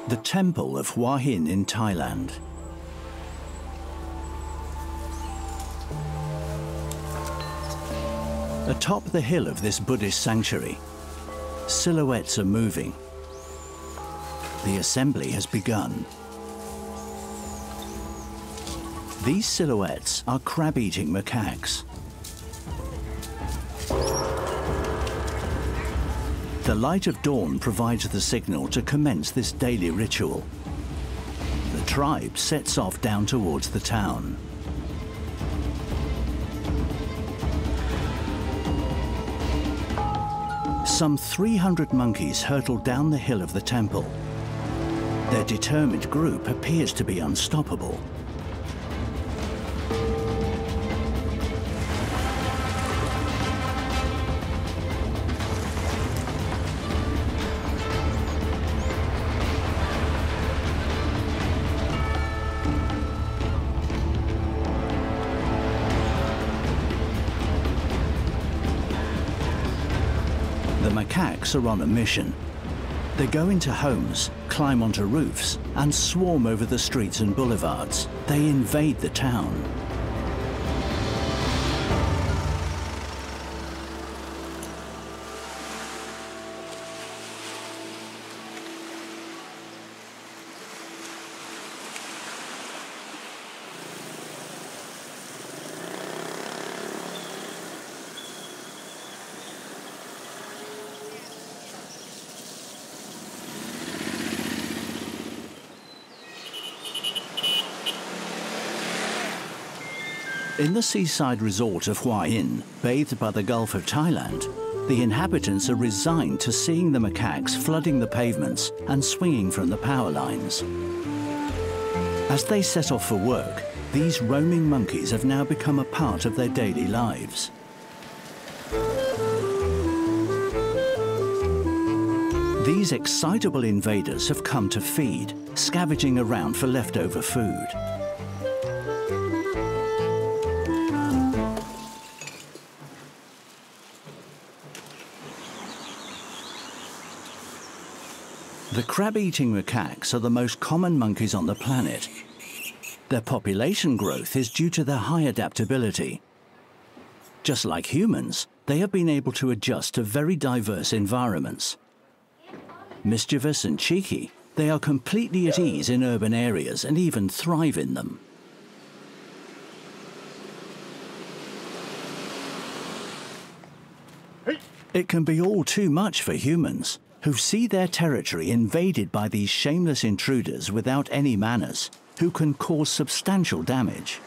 The Temple of Hua Hin in Thailand. Atop the hill of this Buddhist sanctuary, silhouettes are moving. The assembly has begun. These silhouettes are crab-eating macaques. The light of dawn provides the signal to commence this daily ritual. The tribe sets off down towards the town. Some 300 monkeys hurtle down the hill of the temple. Their determined group appears to be unstoppable. The macaques are on a mission. They go into homes, climb onto roofs, and swarm over the streets and boulevards. They invade the town. In the seaside resort of Hua Hin, bathed by the Gulf of Thailand, the inhabitants are resigned to seeing the macaques flooding the pavements and swinging from the power lines. As they set off for work, these roaming monkeys have now become a part of their daily lives. These excitable invaders have come to feed, scavenging around for leftover food. The crab-eating macaques are the most common monkeys on the planet. Their population growth is due to their high adaptability. Just like humans, they have been able to adjust to very diverse environments. Mischievous and cheeky, they are completely at ease in urban areas and even thrive in them. It can be all too much for humans, who see their territory invaded by these shameless intruders without any manners, who can cause substantial damage.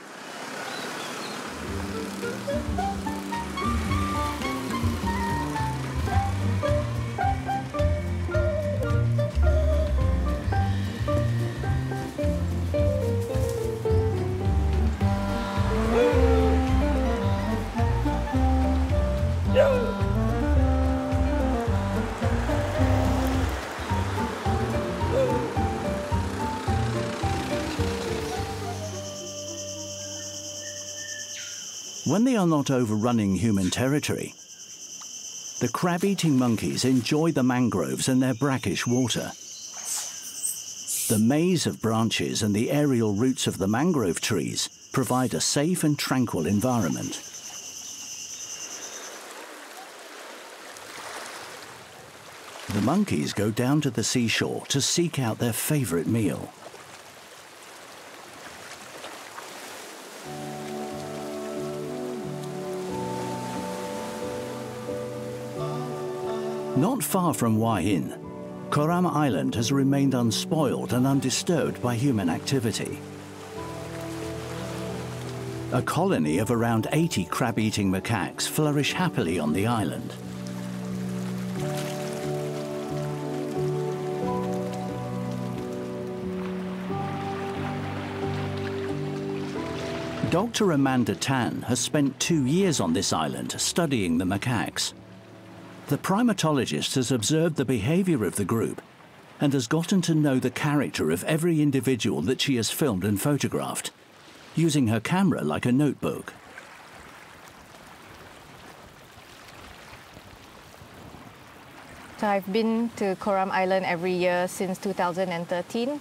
When they are not overrunning human territory, the crab-eating monkeys enjoy the mangroves and their brackish water. The maze of branches and the aerial roots of the mangrove trees provide a safe and tranquil environment. The monkeys go down to the seashore to seek out their favorite meal. Not far from Hua Hin, Cororam Island has remained unspoiled and undisturbed by human activity. A colony of around 80 crab-eating macaques flourish happily on the island. Dr. Amanda Tan has spent 2 years on this island studying the macaques. The primatologist has observed the behavior of the group and has gotten to know the character of every individual that she has filmed and photographed, using her camera like a notebook. So I've been to Cororam Island every year since 2013.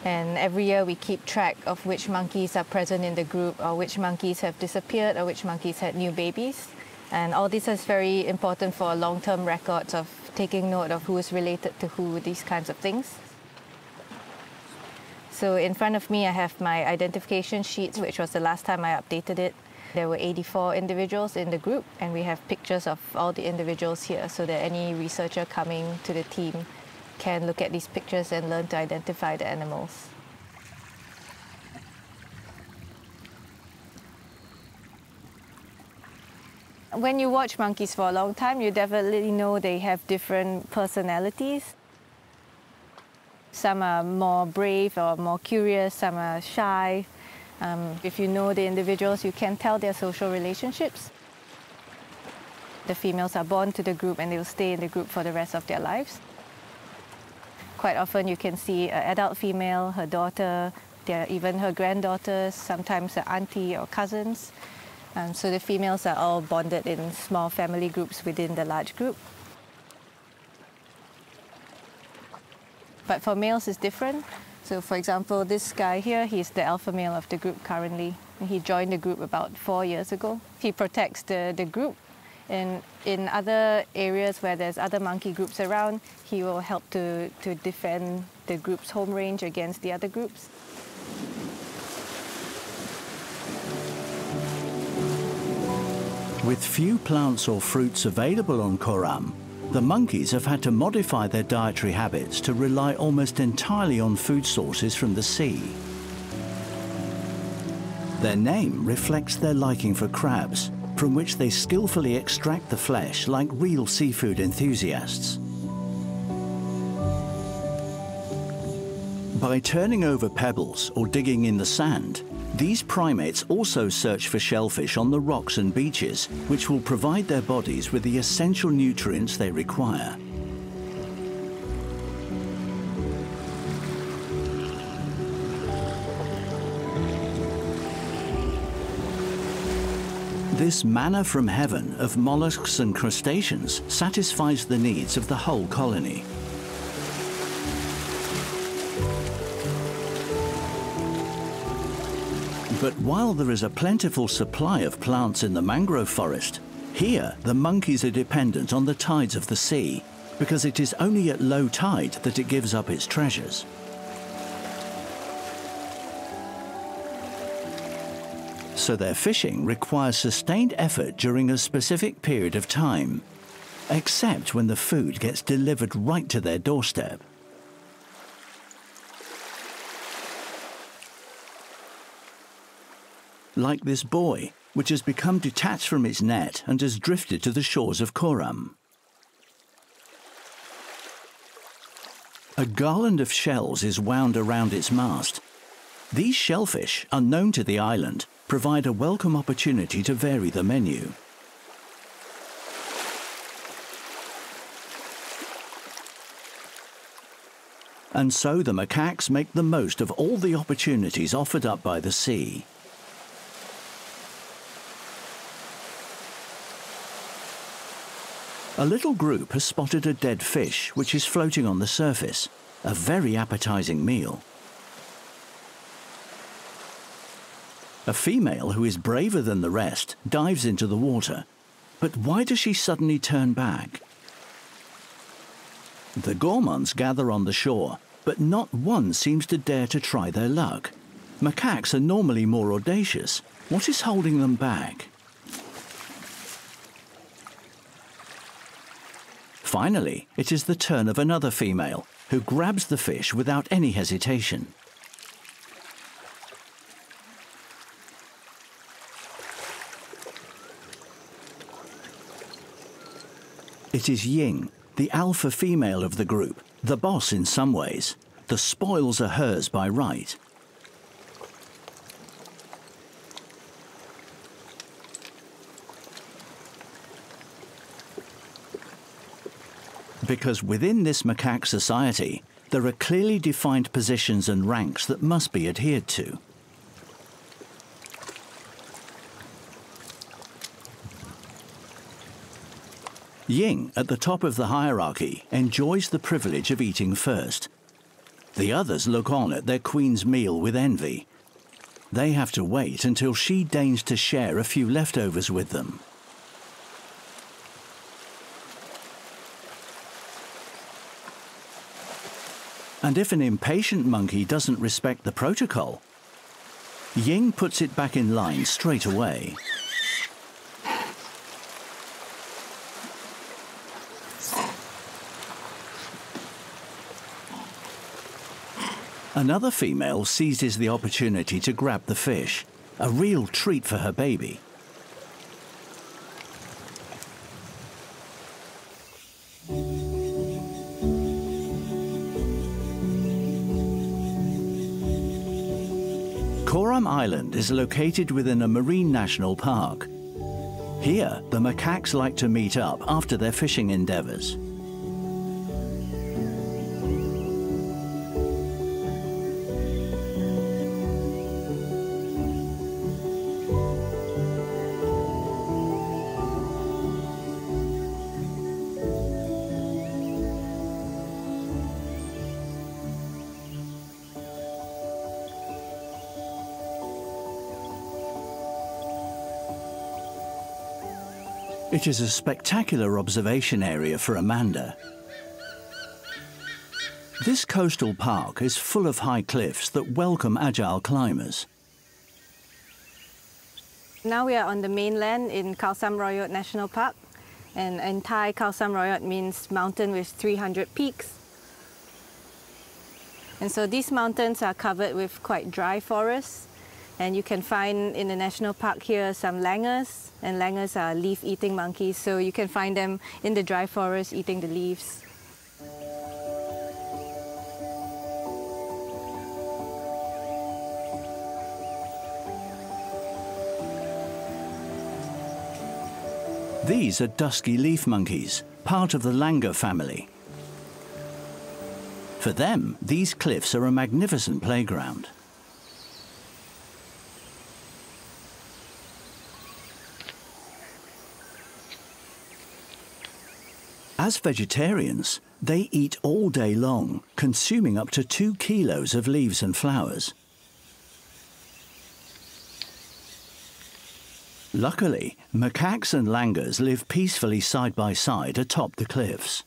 And every year we keep track of which monkeys are present in the group, or which monkeys have disappeared, or which monkeys had new babies. And all this is very important for long-term records of taking note of who is related to who, these kinds of things. So in front of me I have my identification sheets, which was the last time I updated it. There were 84 individuals in the group, and we have pictures of all the individuals here so that any researcher coming to the team can look at these pictures and learn to identify the animals. When you watch monkeys for a long time, you definitely know they have different personalities. Some are more brave or more curious, some are shy. If you know the individuals, you can tell their social relationships. The females are born to the group and they will stay in the group for the rest of their lives. Quite often you can see an adult female, her daughter, even her granddaughters, sometimes her auntie or cousins. So the females are all bonded in small family groups within the large group. But for males it's different. So for example, this guy here, he's the alpha male of the group currently. He joined the group about 4 years ago. He protects the group. And in other areas where there's other monkey groups around, he will help to defend the group's home range against the other groups. With few plants or fruits available on Cororam, the monkeys have had to modify their dietary habits to rely almost entirely on food sources from the sea. Their name reflects their liking for crabs, from which they skillfully extract the flesh like real seafood enthusiasts. By turning over pebbles or digging in the sand, these primates also search for shellfish on the rocks and beaches, which will provide their bodies with the essential nutrients they require. This manna from heaven of molluscs and crustaceans satisfies the needs of the whole colony. But while there is a plentiful supply of plants in the mangrove forest, here the monkeys are dependent on the tides of the sea, because it is only at low tide that it gives up its treasures. So their fishing requires sustained effort during a specific period of time, except when the food gets delivered right to their doorstep. Like this buoy, which has become detached from its net and has drifted to the shores of Cororam. A garland of shells is wound around its mast. These shellfish, unknown to the island, provide a welcome opportunity to vary the menu. And so the macaques make the most of all the opportunities offered up by the sea. A little group has spotted a dead fish which is floating on the surface, a very appetizing meal. A female who is braver than the rest dives into the water. But why does she suddenly turn back? The gourmands gather on the shore, but not one seems to dare to try their luck. Macaques are normally more audacious. What is holding them back? Finally, it is the turn of another female, who grabs the fish without any hesitation. It is Ying, the alpha female of the group, the boss in some ways. The spoils are hers by right. Because within this macaque society, there are clearly defined positions and ranks that must be adhered to. Ying, at the top of the hierarchy, enjoys the privilege of eating first. The others look on at their queen's meal with envy. They have to wait until she deigns to share a few leftovers with them. And if an impatient monkey doesn't respect the protocol, Ying puts it back in line straight away. Another female seizes the opportunity to grab the fish, a real treat for her baby. Cororam Island is located within a marine national park. Here, the macaques like to meet up after their fishing endeavours. It is a spectacular observation area for Amanda. This coastal park is full of high cliffs that welcome agile climbers. Now we are on the mainland in Khao Sam Royot National Park. And in Thai, Khao Sam Royot means mountain with 300 peaks. And so these mountains are covered with quite dry forests. And you can find in the national park here some langurs, and langurs are leaf-eating monkeys, so you can find them in the dry forest eating the leaves. These are dusky leaf monkeys, part of the langur family. For them, these cliffs are a magnificent playground. As vegetarians, they eat all day long, consuming up to 2 kilos of leaves and flowers. Luckily, macaques and langurs live peacefully side by side atop the cliffs.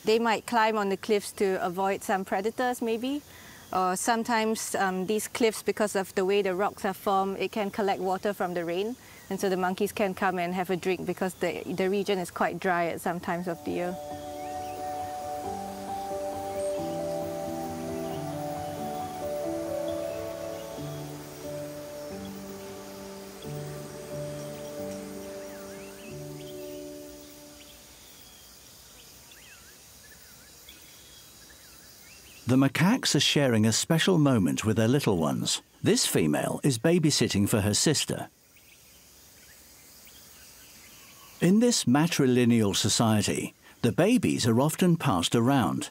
They might climb on the cliffs to avoid some predators maybe, or sometimes these cliffs, because of the way the rocks are formed, it can collect water from the rain. And so the monkeys can come and have a drink because the region is quite dry at some times of the year. The macaques are sharing a special moment with their little ones. This female is babysitting for her sister. In this matrilineal society, the babies are often passed around.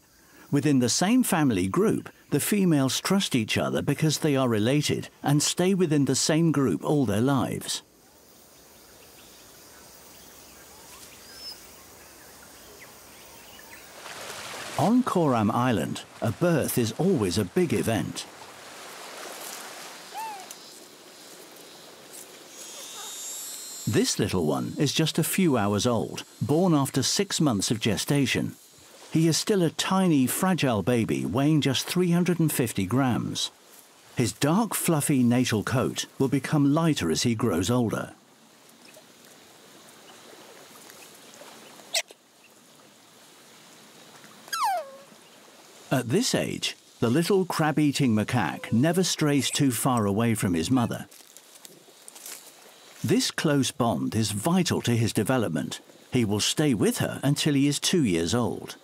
Within the same family group, the females trust each other because they are related and stay within the same group all their lives. On Cororam Island, a birth is always a big event. This little one is just a few hours old, born after 6 months of gestation. He is still a tiny, fragile baby weighing just 350 grams. His dark, fluffy natal coat will become lighter as he grows older. At this age, the little crab-eating macaque never strays too far away from his mother. This close bond is vital to his development. He will stay with her until he is 2 years old.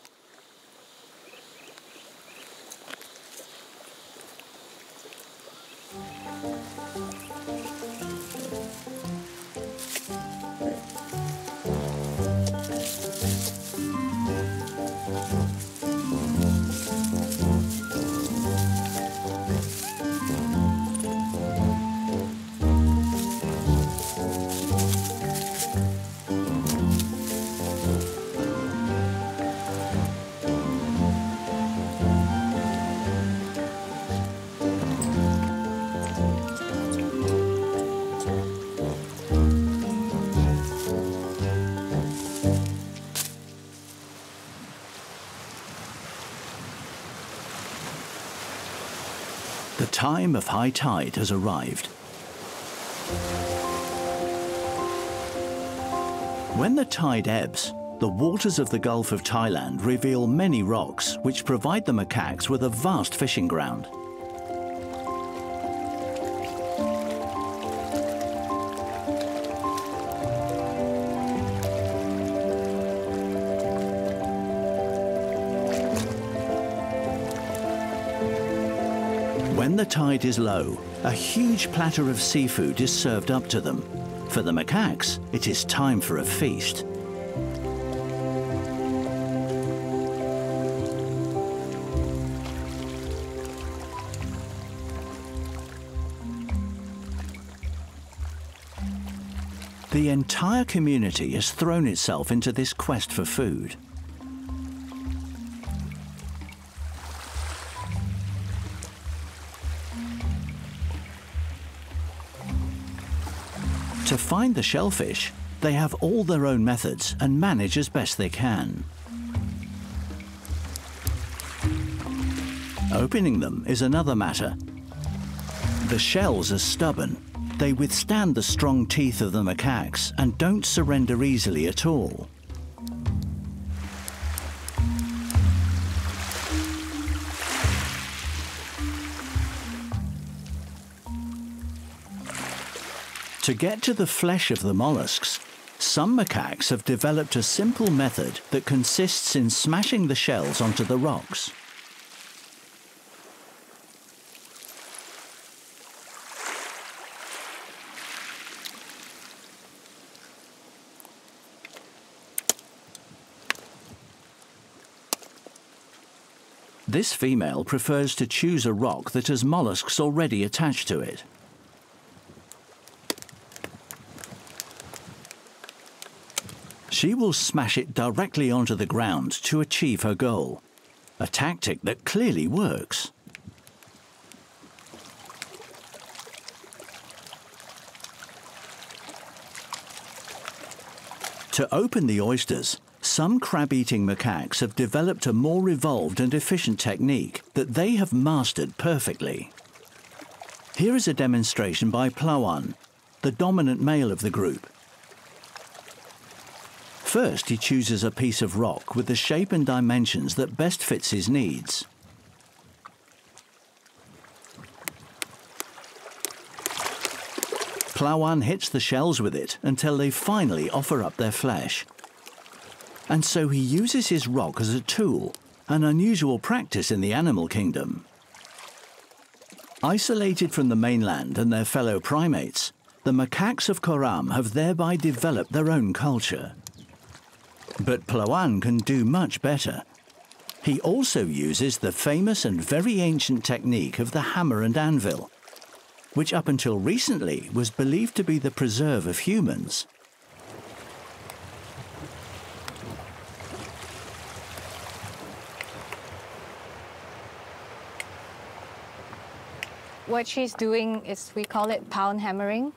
time of high tide has arrived. When the tide ebbs, the waters of the Gulf of Thailand reveal many rocks which provide the macaques with a vast fishing ground. When the tide is low, a huge platter of seafood is served up to them. For the macaques, it is time for a feast. The entire community has thrown itself into this quest for food. To find the shellfish, they have all their own methods and manage as best they can. Opening them is another matter. The shells are stubborn. They withstand the strong teeth of the macaques and don't surrender easily at all. To get to the flesh of the molluscs, some macaques have developed a simple method that consists in smashing the shells onto the rocks. This female prefers to choose a rock that has molluscs already attached to it. She will smash it directly onto the ground to achieve her goal, a tactic that clearly works. To open the oysters, some crab-eating macaques have developed a more evolved and efficient technique that they have mastered perfectly. Here is a demonstration by Plawan, the dominant male of the group. First, he chooses a piece of rock with the shape and dimensions that best fits his needs. Plawan hits the shells with it until they finally offer up their flesh. And so he uses his rock as a tool, an unusual practice in the animal kingdom. Isolated from the mainland and their fellow primates, the macaques of Cororam have thereby developed their own culture. But Plawan can do much better. He also uses the famous and very ancient technique of the hammer and anvil, which up until recently was believed to be the preserve of humans. What she's doing is, we call it pound hammering.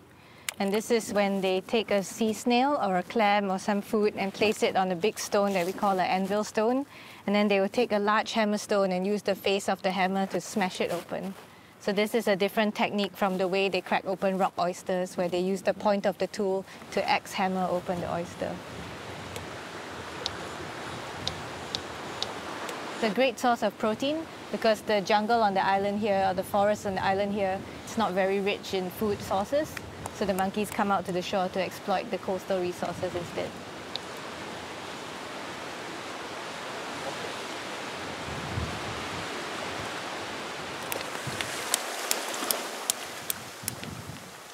And this is when they take a sea snail or a clam or some food and place it on a big stone that we call an anvil stone. And then they will take a large hammer stone and use the face of the hammer to smash it open. So this is a different technique from the way they crack open rock oysters, where they use the point of the tool to axe hammer open the oyster. It's a great source of protein because the jungle on the island here, or the forest on the island here, it's not very rich in food sources. So the monkeys come out to the shore to exploit the coastal resources instead.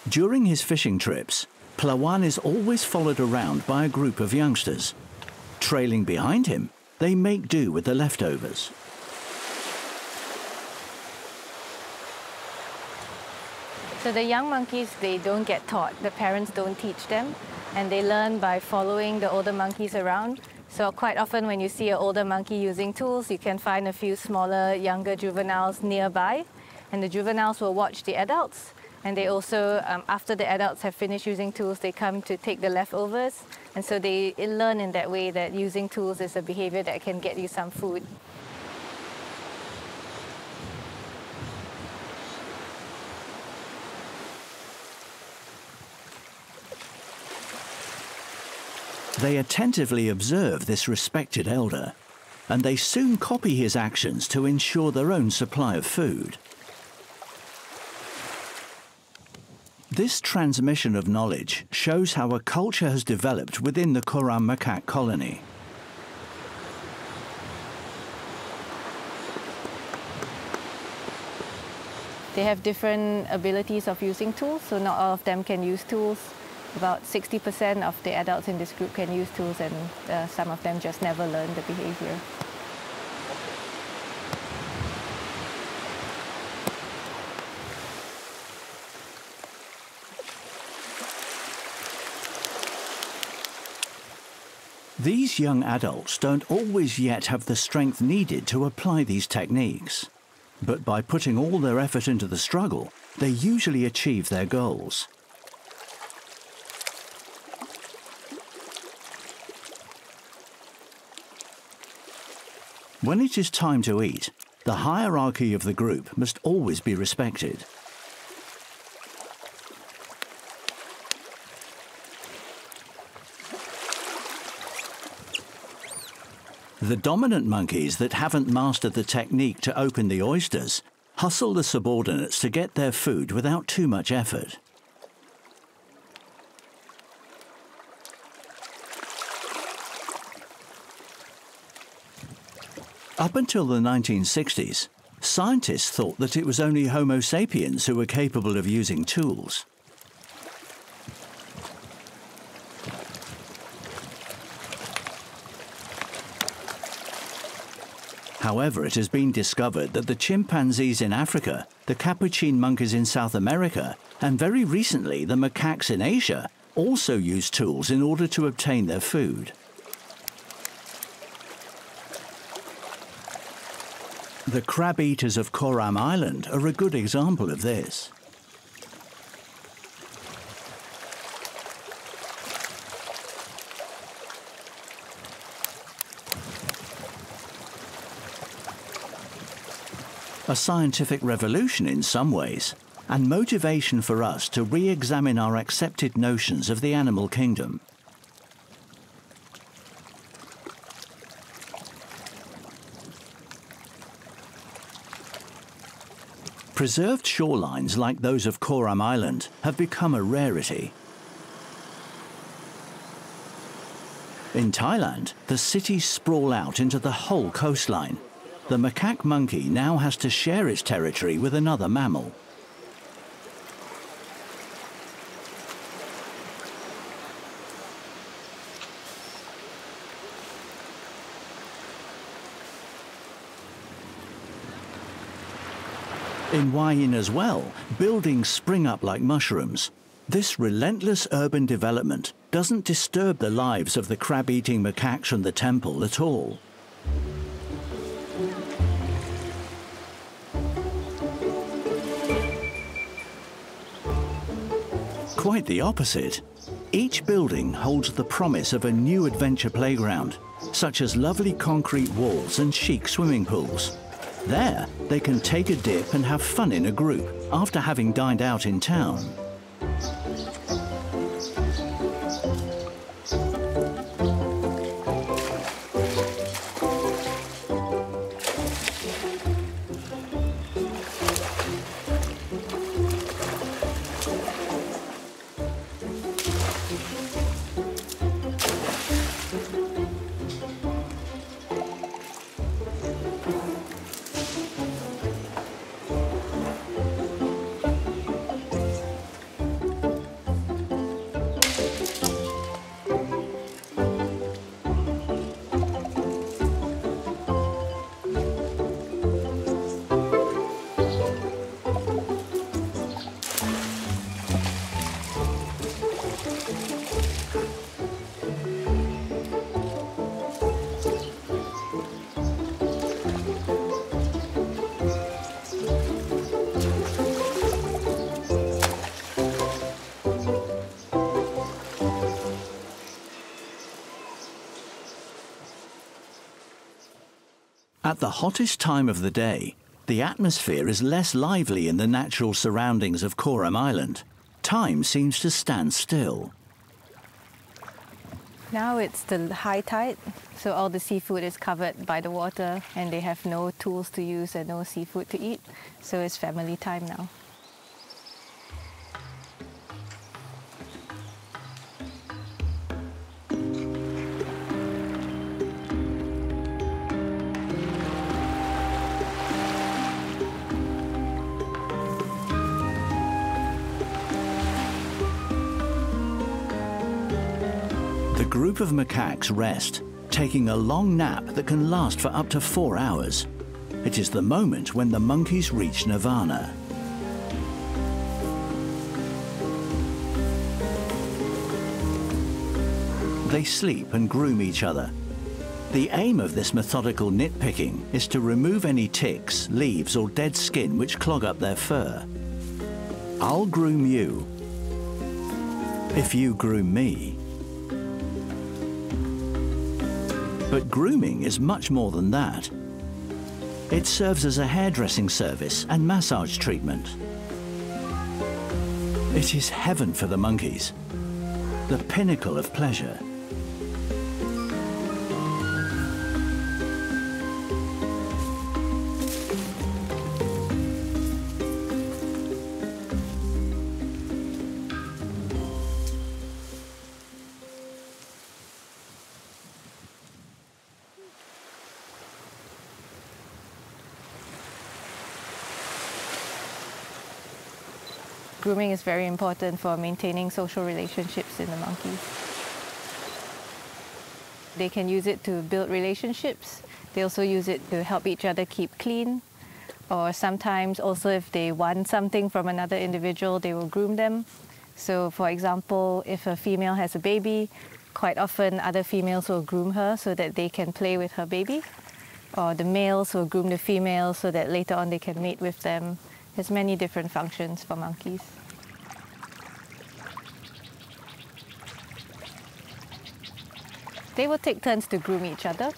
During his fishing trips, Plawan is always followed around by a group of youngsters. Trailing behind him, they make do with the leftovers. So the young monkeys, they don't get taught. The parents don't teach them, and they learn by following the older monkeys around. So quite often when you see an older monkey using tools, you can find a few smaller, younger juveniles nearby, and the juveniles will watch the adults. And they also, after the adults have finished using tools, they come to take the leftovers. And so they learn in that way that using tools is a behavior that can get you some food. They attentively observe this respected elder, and they soon copy his actions to ensure their own supply of food. This transmission of knowledge shows how a culture has developed within the Cororam macaque colony. They have different abilities of using tools, so not all of them can use tools. About 60% of the adults in this group can use tools, and some of them just never learn the behavior. These young adults don't always yet have the strength needed to apply these techniques. But by putting all their effort into the struggle, they usually achieve their goals. When it is time to eat, the hierarchy of the group must always be respected. The dominant monkeys that haven't mastered the technique to open the oysters hustle the subordinates to get their food without too much effort. Up until the 1960s, scientists thought that it was only Homo sapiens who were capable of using tools. However, it has been discovered that the chimpanzees in Africa, the capuchin monkeys in South America, and very recently the macaques in Asia also use tools in order to obtain their food. The crab eaters of Cororam Island are a good example of this. A scientific revolution in some ways, and motivation for us to re-examine our accepted notions of the animal kingdom. Preserved shorelines like those of Cororam Island have become a rarity. In Thailand, the cities sprawl out into the whole coastline. The macaque monkey now has to share its territory with another mammal. In Hua-Hin as well, buildings spring up like mushrooms. This relentless urban development doesn't disturb the lives of the crab-eating macaques from the temple at all. Quite the opposite. Each building holds the promise of a new adventure playground, such as lovely concrete walls and chic swimming pools. There, they can take a dip and have fun in a group after having dined out in town. At the hottest time of the day, the atmosphere is less lively in the natural surroundings of Cororam Island. Time seems to stand still. Now it's the high tide, so all the seafood is covered by the water and they have no tools to use and no seafood to eat, so it's family time now. The group of macaques rest, taking a long nap that can last for up to 4 hours. It is the moment when the monkeys reach nirvana. They sleep and groom each other. The aim of this methodical nitpicking is to remove any ticks, leaves or dead skin which clog up their fur. I'll groom you if you groom me. But grooming is much more than that. It serves as a hairdressing service and massage treatment. It is heaven for the monkeys, the pinnacle of pleasure. Grooming is very important for maintaining social relationships in the monkeys. They can use it to build relationships. They also use it to help each other keep clean. Or sometimes also if they want something from another individual, they will groom them. So for example, if a female has a baby, quite often other females will groom her so that they can play with her baby. Or the males will groom the females so that later on they can mate with them. There's many different functions for monkeys. They will take turns to groom each other,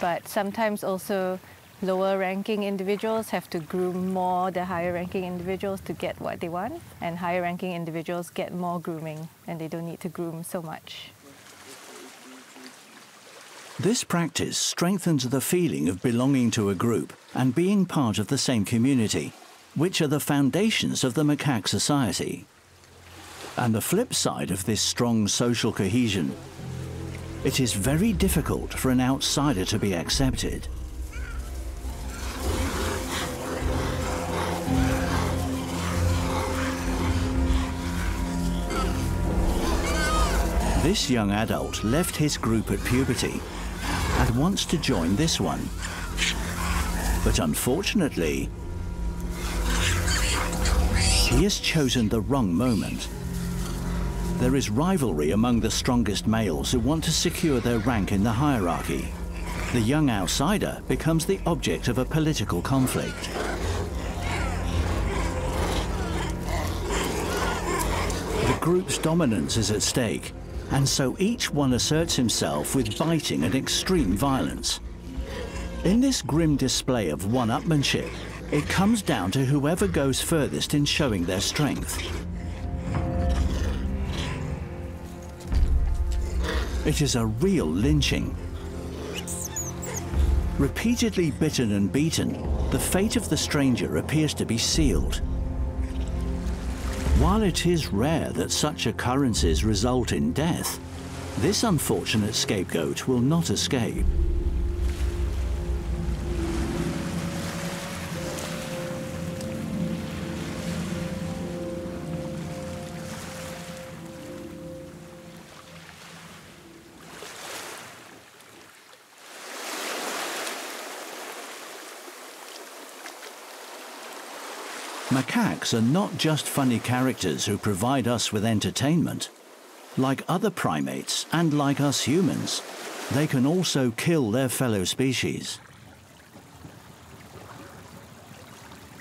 but sometimes also lower ranking individuals have to groom more the higher ranking individuals to get what they want, and higher ranking individuals get more grooming and they don't need to groom so much. This practice strengthens the feeling of belonging to a group and being part of the same community, which are the foundations of the macaque society. And the flip side of this strong social cohesion, it is very difficult for an outsider to be accepted. This young adult left his group at puberty and wants to join this one. But unfortunately, he has chosen the wrong moment. There is rivalry among the strongest males who want to secure their rank in the hierarchy. The young outsider becomes the object of a political conflict. The group's dominance is at stake, and so each one asserts himself with biting and extreme violence. In this grim display of one-upmanship, it comes down to whoever goes furthest in showing their strength. It is a real lynching. Repeatedly bitten and beaten, the fate of the stranger appears to be sealed. While it is rare that such occurrences result in death, this unfortunate scapegoat will not escape. Macaques are not just funny characters who provide us with entertainment. Like other primates, and like us humans, they can also kill their fellow species.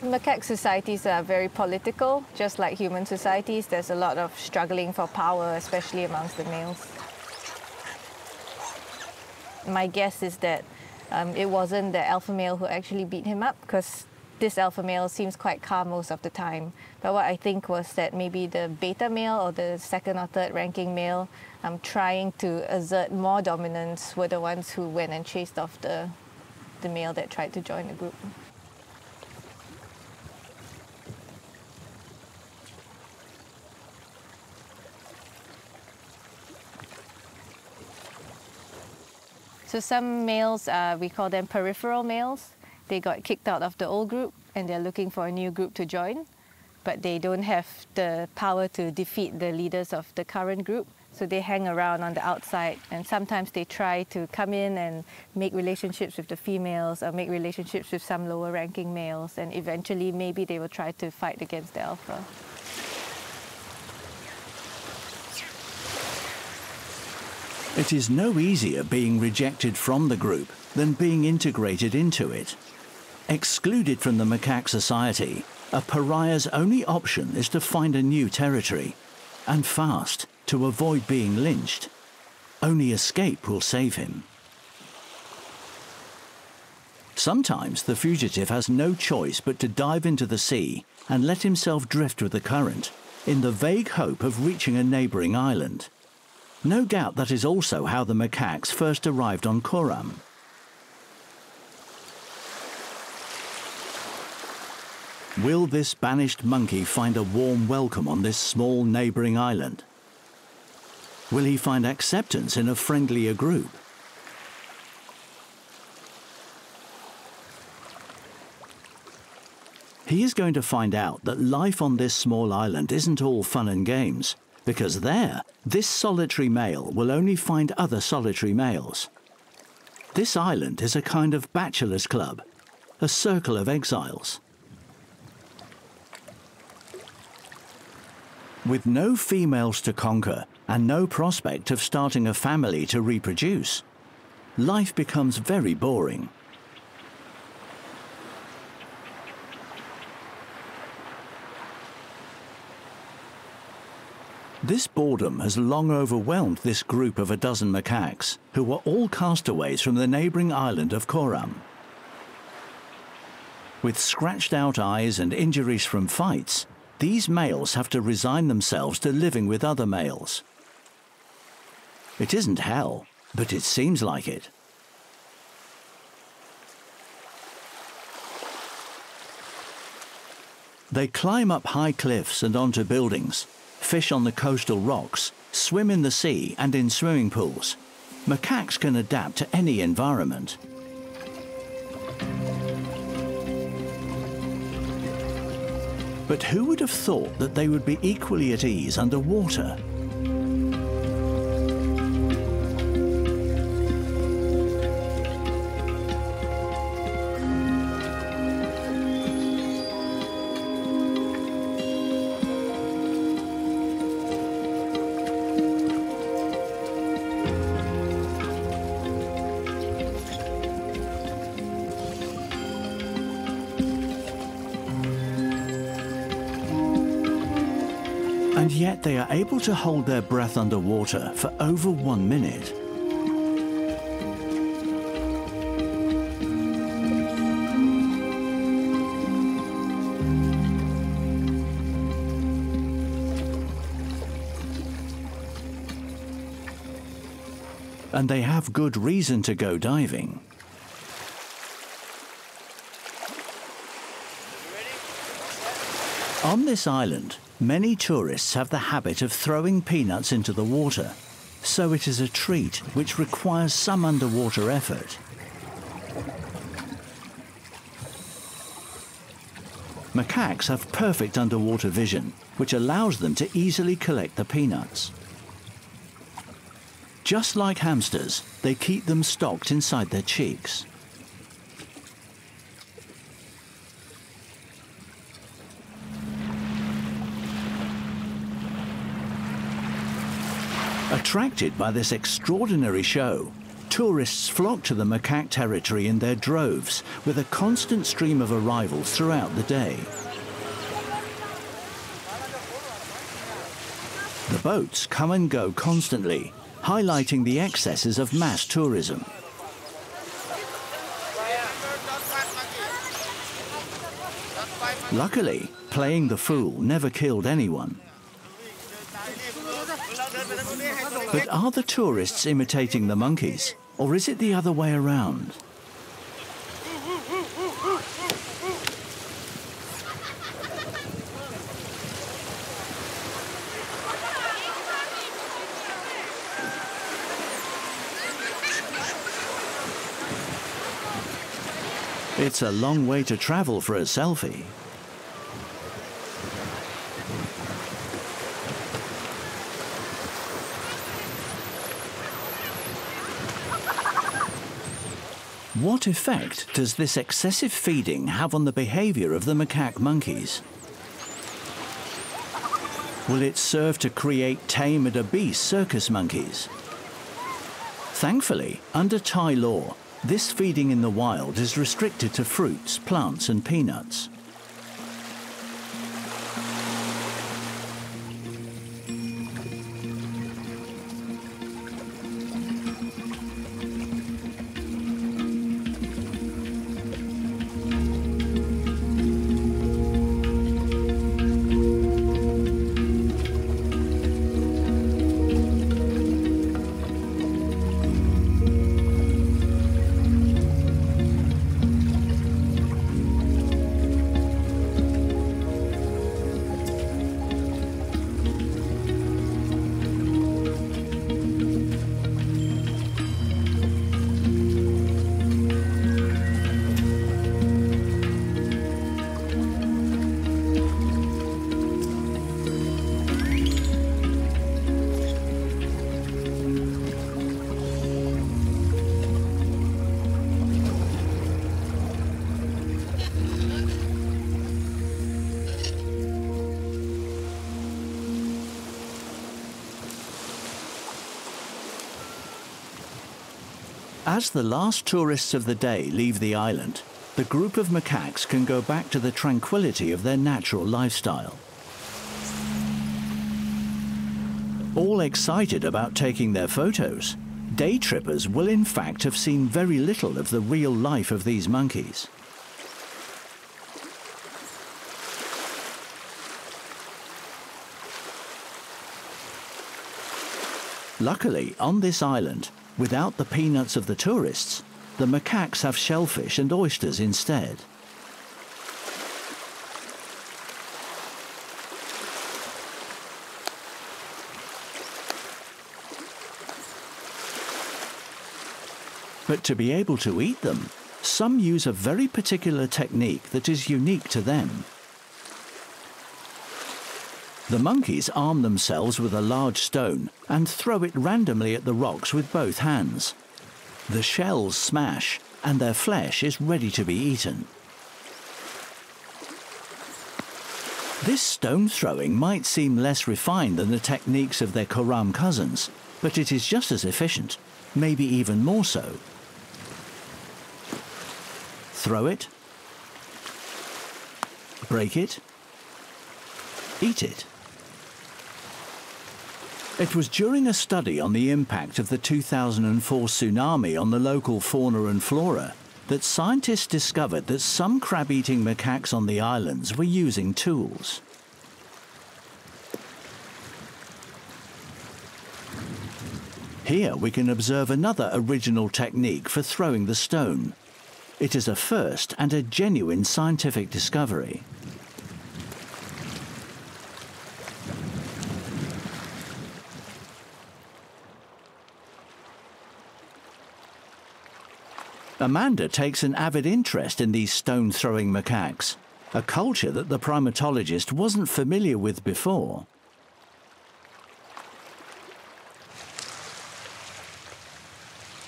Macaque societies are very political. Just like human societies, there's a lot of struggling for power, especially amongst the males. My guess is that it wasn't the alpha male who actually beat him up, because this alpha male seems quite calm most of the time. But what I think was that maybe the beta male or the second or third ranking male trying to exert more dominance were the ones who went and chased off the male that tried to join the group. So some males, we call them peripheral males. They got kicked out of the old group and they're looking for a new group to join, but they don't have the power to defeat the leaders of the current group. So they hang around on the outside, and sometimes they try to come in and make relationships with the females or make relationships with some lower ranking males, and eventually maybe they will try to fight against the alpha. It is no easier being rejected from the group than being integrated into it. Excluded from the macaque society, a pariah's only option is to find a new territory, and fast, to avoid being lynched. Only escape will save him. Sometimes the fugitive has no choice but to dive into the sea and let himself drift with the current, in the vague hope of reaching a neighbouring island. No doubt that is also how the macaques first arrived on Cororam. Will this banished monkey find a warm welcome on this small neighbouring island? Will he find acceptance in a friendlier group? He is going to find out that life on this small island isn't all fun and games, because there, this solitary male will only find other solitary males. This island is a kind of bachelor's club, a circle of exiles. With no females to conquer and no prospect of starting a family to reproduce, life becomes very boring. This boredom has long overwhelmed this group of a dozen macaques, who were all castaways from the neighbouring island of Cororam. With scratched out eyes and injuries from fights, these males have to resign themselves to living with other males. It isn't hell, but it seems like it. They climb up high cliffs and onto buildings, fish on the coastal rocks, swim in the sea and in swimming pools. Macaques can adapt to any environment. But who would have thought that they would be equally at ease underwater? And yet they are able to hold their breath underwater for over 1 minute. And they have good reason to go diving. On this island, many tourists have the habit of throwing peanuts into the water, so it is a treat which requires some underwater effort. Macaques have perfect underwater vision, which allows them to easily collect the peanuts. Just like hamsters, they keep them stocked inside their cheeks. Attracted by this extraordinary show, tourists flock to the macaque territory in their droves, with a constant stream of arrivals throughout the day. The boats come and go constantly, highlighting the excesses of mass tourism. Luckily, playing the fool never killed anyone. But are the tourists imitating the monkeys, or is it the other way around? It's a long way to travel for a selfie. What effect does this excessive feeding have on the behavior of the macaque monkeys? Will it serve to create tame and obese circus monkeys? Thankfully, under Thai law, this feeding in the wild is restricted to fruits, plants and peanuts. As the last tourists of the day leave the island, the group of macaques can go back to the tranquility of their natural lifestyle. All excited about taking their photos, day trippers will in fact have seen very little of the real life of these monkeys. Luckily, on this island, without the peanuts of the tourists, the macaques have shellfish and oysters instead. But to be able to eat them, some use a very particular technique that is unique to them. The monkeys arm themselves with a large stone and throw it randomly at the rocks with both hands. The shells smash and their flesh is ready to be eaten. This stone throwing might seem less refined than the techniques of their Cororam cousins, but it is just as efficient, maybe even more so. Throw it, break it, eat it. It was during a study on the impact of the 2004 tsunami on the local fauna and flora that scientists discovered that some crab-eating macaques on the islands were using tools. Here we can observe another original technique for throwing the stone. It is a first and a genuine scientific discovery. Amanda takes an avid interest in these stone-throwing macaques, a culture that the primatologist wasn't familiar with before.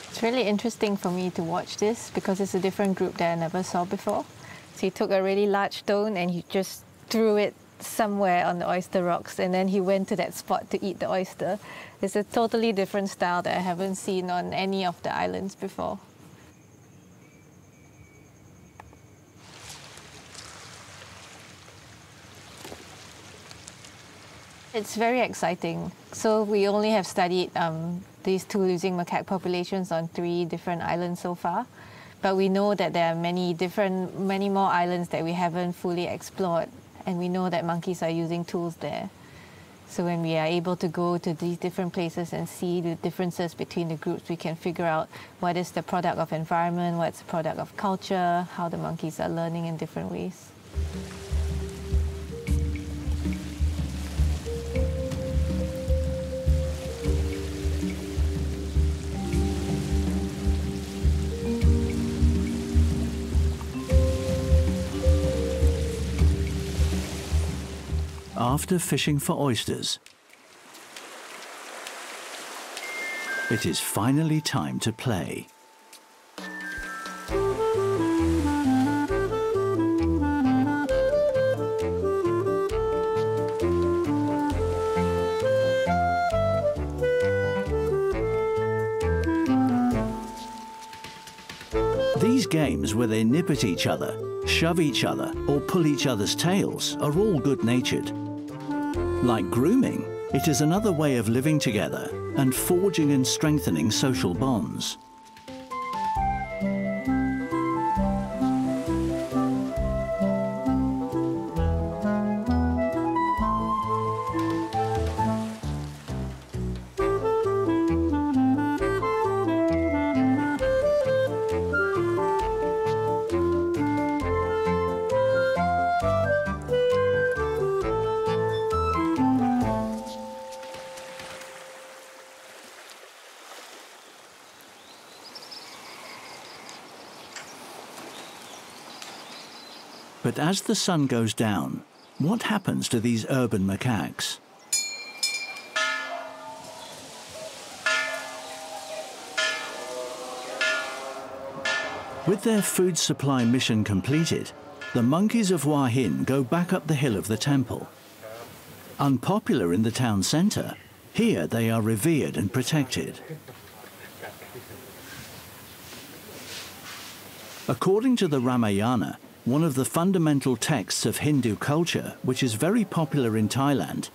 It's really interesting for me to watch this because it's a different group that I never saw before. So he took a really large stone and he just threw it somewhere on the oyster rocks, and then he went to that spot to eat the oyster. It's a totally different style that I haven't seen on any of the islands before. It's very exciting. So we only have studied these two losing macaque populations on 3 different islands so far. But we know that there are many more islands that we haven't fully explored, and we know that monkeys are using tools there. So when we are able to go to these different places and see the differences between the groups, we can figure out what is the product of environment, what's the product of culture, how the monkeys are learning in different ways. After fishing for oysters, it is finally time to play. These games where they nip at each other, shove each other, or pull each other's tails are all good-natured. Like grooming, it is another way of living together and forging and strengthening social bonds. But as the sun goes down, what happens to these urban macaques? With their food supply mission completed, the monkeys of Hua Hin go back up the hill of the temple. Unpopular in the town centre, here they are revered and protected. According to the Ramayana, one of the fundamental texts of Hindu culture, which is very popular in Thailand,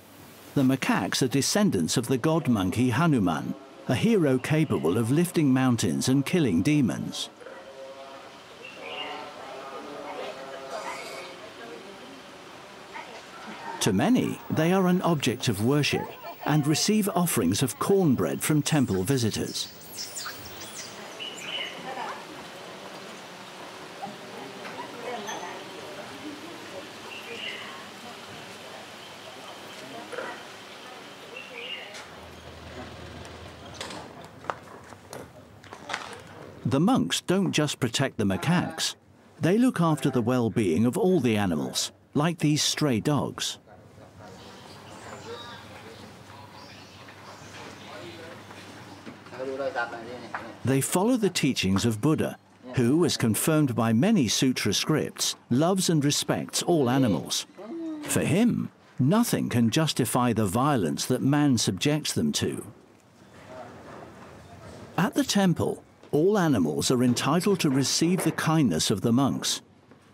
the macaques are descendants of the god monkey Hanuman, a hero capable of lifting mountains and killing demons. To many, they are an object of worship and receive offerings of cornbread from temple visitors. The monks don't just protect the macaques, they look after the well-being of all the animals, like these stray dogs. They follow the teachings of Buddha, who, as confirmed by many sutra scripts, loves and respects all animals. For him, nothing can justify the violence that man subjects them to. At the temple, all animals are entitled to receive the kindness of the monks,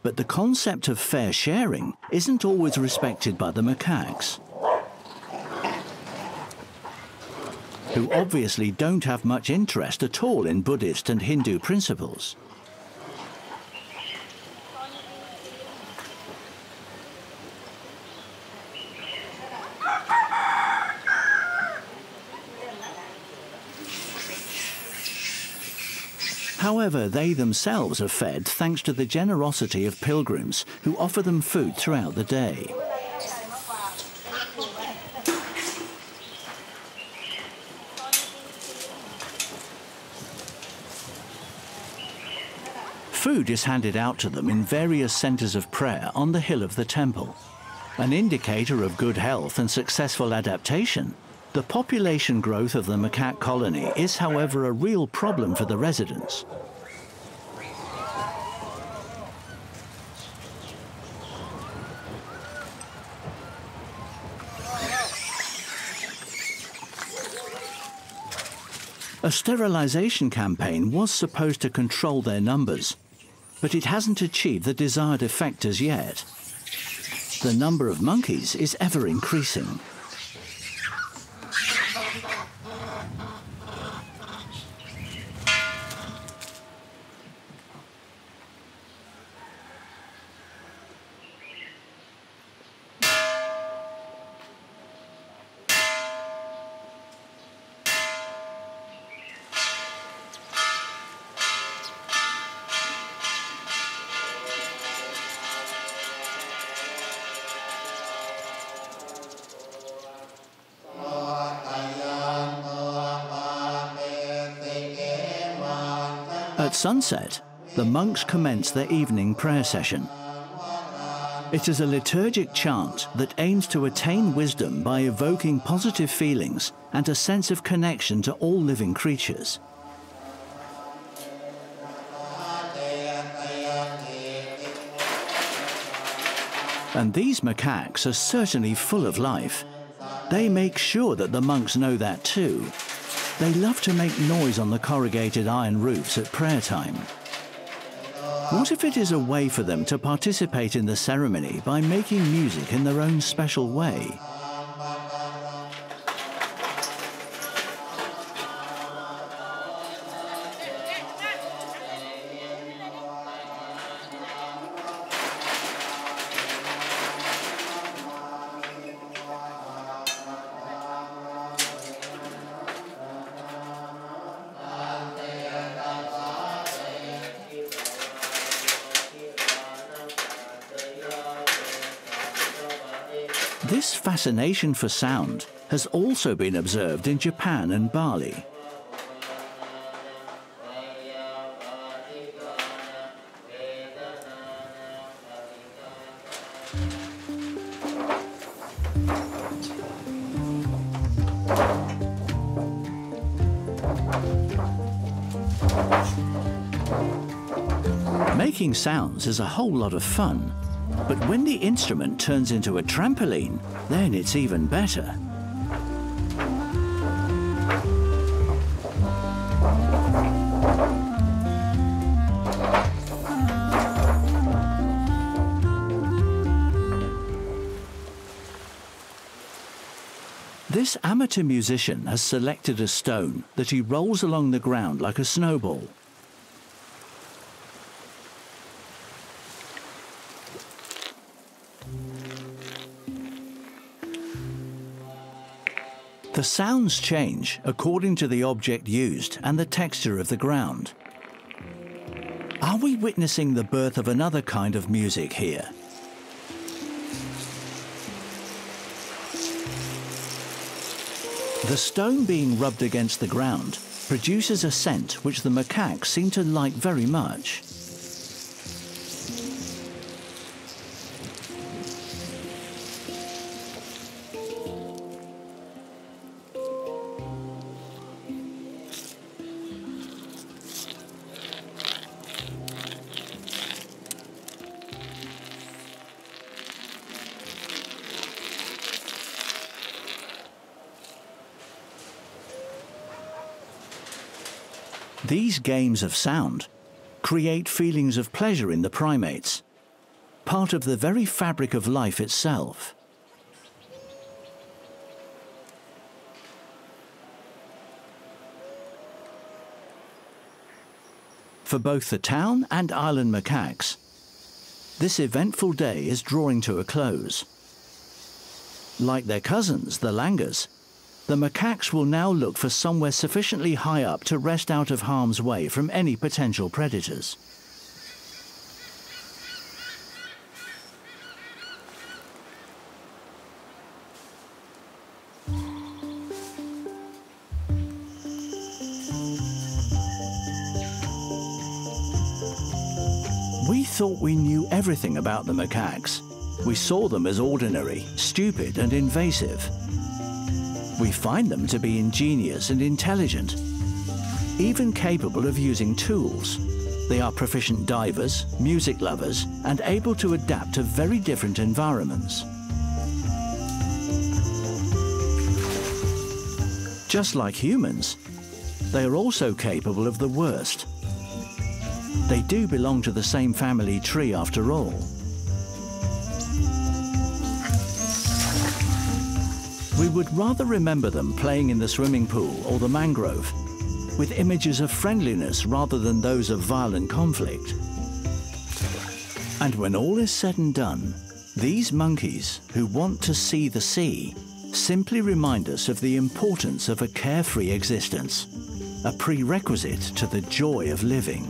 but the concept of fair sharing isn't always respected by the macaques, who obviously don't have much interest at all in Buddhist and Hindu principles. However, they themselves are fed thanks to the generosity of pilgrims who offer them food throughout the day. Food is handed out to them in various centres of prayer on the hill of the temple. An indicator of good health and successful adaptation, the population growth of the macaque colony is, however, a real problem for the residents. A sterilisation campaign was supposed to control their numbers, but it hasn't achieved the desired effect as yet. The number of monkeys is ever increasing. At sunset, the monks commence their evening prayer session. It is a liturgic chant that aims to attain wisdom by evoking positive feelings and a sense of connection to all living creatures. And these macaques are certainly full of life. They make sure that the monks know that too. They love to make noise on the corrugated iron roofs at prayer time. What if it is a way for them to participate in the ceremony by making music in their own special way? This fascination for sound has also been observed in Japan and Bali. Making sounds is a whole lot of fun. But when the instrument turns into a trampoline, then it's even better. This amateur musician has selected a stone that he rolls along the ground like a snowball. The sounds change according to the object used and the texture of the ground. Are we witnessing the birth of another kind of music here? The stone being rubbed against the ground produces a scent which the macaques seem to like very much. These games of sound create feelings of pleasure in the primates, part of the very fabric of life itself. For both the town and island macaques, this eventful day is drawing to a close. Like their cousins, the langurs, the macaques will now look for somewhere sufficiently high up to rest out of harm's way from any potential predators. We thought we knew everything about the macaques. We saw them as ordinary, stupid and invasive. We find them to be ingenious and intelligent, even capable of using tools. They are proficient divers, music lovers, and able to adapt to very different environments. Just like humans, they are also capable of the worst. They do belong to the same family tree after all. We would rather remember them playing in the swimming pool or the mangrove, with images of friendliness rather than those of violent conflict. And when all is said and done, these monkeys who want to see the sea simply remind us of the importance of a carefree existence, a prerequisite to the joy of living.